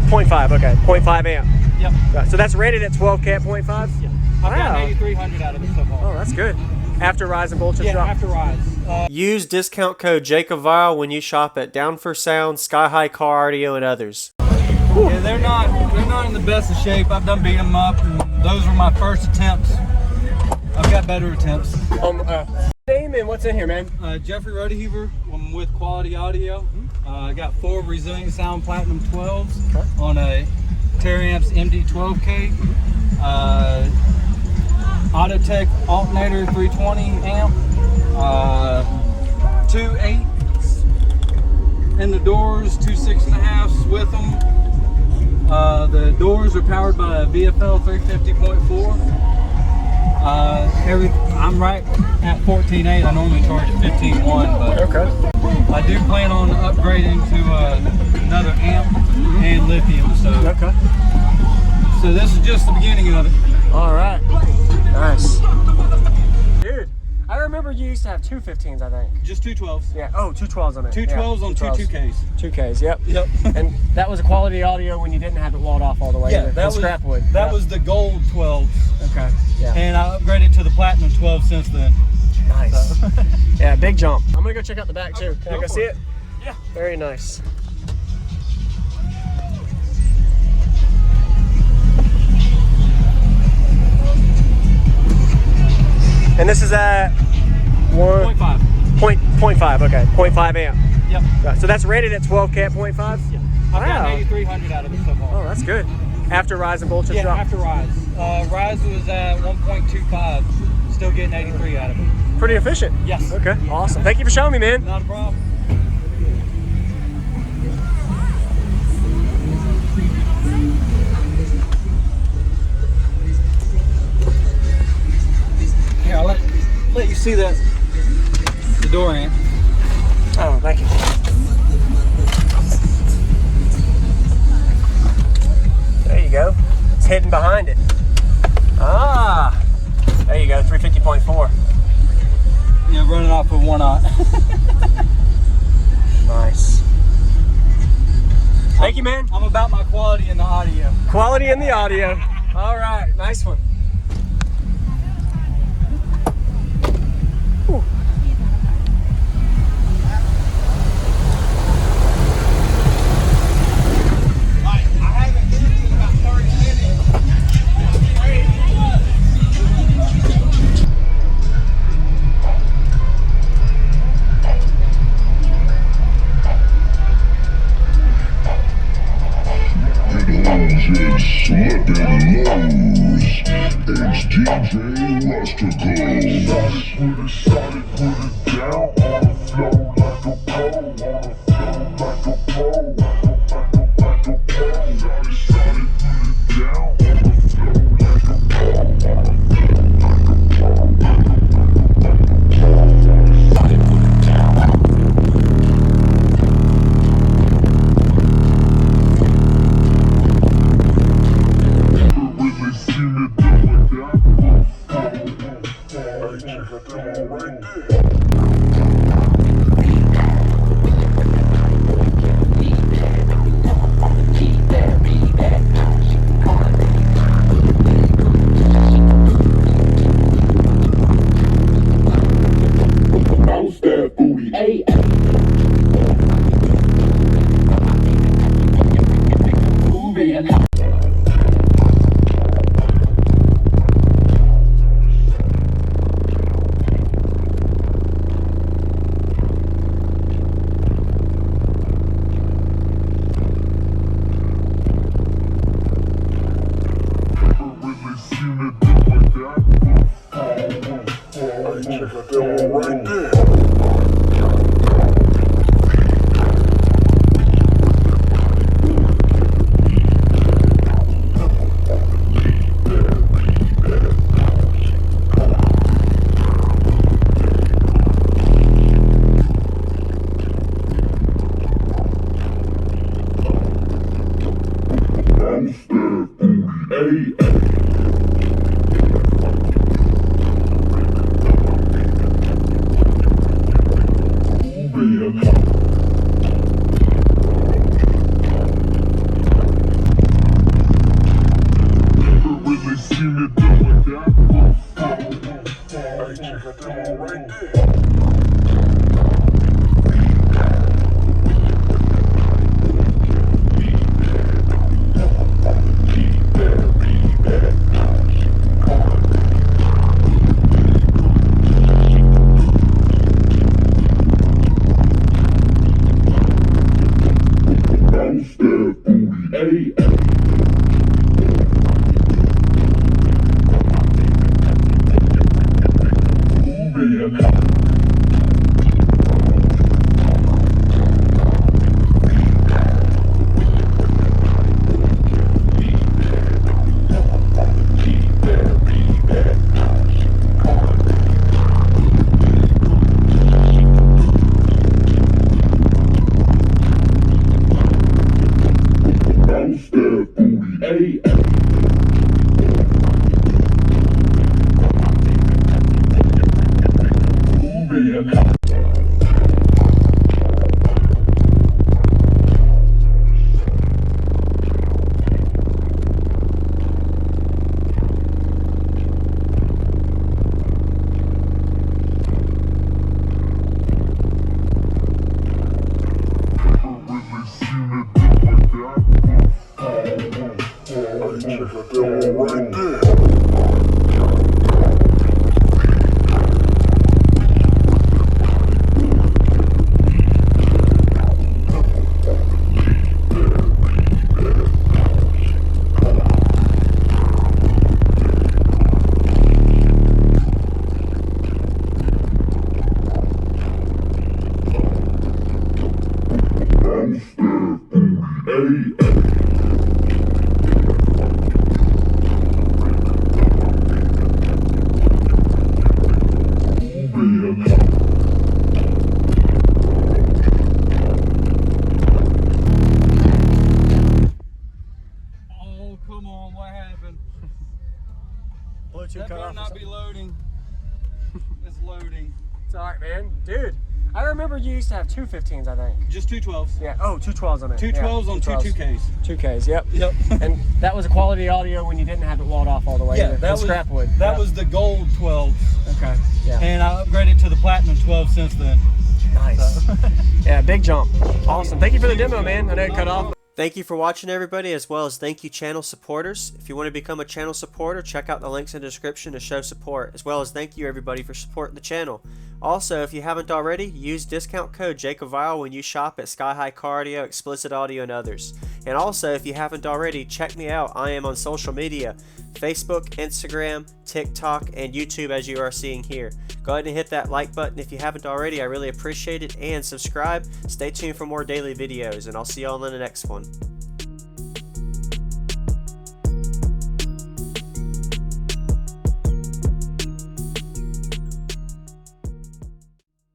0.5, okay. 0.5 amp. Yep. Right, so that's rated at 12 cat 0.5? Yeah. I've gotten 8,300 out of it so far. Oh, that's good. After rise and voltage drop? Yeah, after rise. Use discount code JACOBVIRAL when you shop at Down for Sound, Sky High Car Audio, and others. Yeah, they're not in the best of shape. I've done beat them up, and those were my first attempts. I've got better attempts. Name and what's in here, man? Jeffery Rotoheaver. I'm with Quality Audio. I got 4 Resilient Sound Platinum 12s on a Terramps MD12K. Autotech alternator 320 amp. 2 8s in the doors, 2 6.5s with them. The doors are powered by a VFL 350.4. I'm right at 14.8. I normally charge at 15.1, but okay. I do plan on upgrading to another amp and lithium. So Okay. So this is just the beginning of it. All right. Nice. Dude, I remember you used to have 2 15s, I think. Just 2 12s. Yeah. Oh, 2 12s on it. 2 12s on 2 2Ks. 2Ks, yep. Yep. And that was a Quality Audio when you didn't have it walled off all the way. Yeah, that was scrap wood. That was the gold 12s. Okay. Yeah. And I upgraded to the platinum 12 since then. Nice. So. Yeah, big jump. I'm gonna go check out the back too. Can I Go go for see it. it? Yeah. Very nice. And this is at 0.5. 0.5, okay. 0.5 amp. Yep. Right, so that's rated at 12 cat 0.5? Yeah. I've gotten 8,300 out of it so far. Oh, that's good. After rise and voltage drop? After rise. Rise was at 1.25. Still getting 83 out of it. Pretty efficient. Yes. Okay, awesome. Thank you for showing me, man. Not a problem. Here, I'll let you see the door amp. Oh, thank you. There you go. It's hidden behind it. Ah, there you go, 350.4. Yeah, running off with 1 aught. Nice. Thank you, man. I'm about my quality in the audio. Quality in the audio. All right, nice one. Whew. Slipping lows, HTJ Rusticles. Started, put it down on the floor like a pro, on the floor like a pro, like a pro. Started, put it down on the floor like a pro, on the floor like a pro, started, put it down. Oh, come on, what happened? Bluetooth That cut better off. not be loading. It's loading. It's alright, man. Dude, I remember you used to have two 15s, I think. Just two 12s. Yeah. Oh, two 12s on it. Two 12s on two 2Ks. 2Ks, yep. Yep. And that was a quality audio when you didn't have it walled off all the way. Yeah, either. that was scrap wood. That Yep. was the gold 12. Okay. Yeah. And I upgraded to the platinum 12 since then. Nice. So. Yeah, big jump. Awesome. Thank you for the demo, man. I know it cut off. Thank you for watching, everybody, as well as thank you channel supporters. If you want to become a channel supporter, check out the links in the description to show support, as well as thank you everybody for supporting the channel. Also, if you haven't already, use discount code JACOBVILE when you shop at Sky High Car Audio, Explicit Audio, and others. And also, if you haven't already, check me out. I am on social media, Facebook, Instagram, TikTok, and YouTube, as you are seeing here. Go ahead and hit that like button if you haven't already. I really appreciate it. And subscribe. Stay tuned for more daily videos, and I'll see y'all in the next one.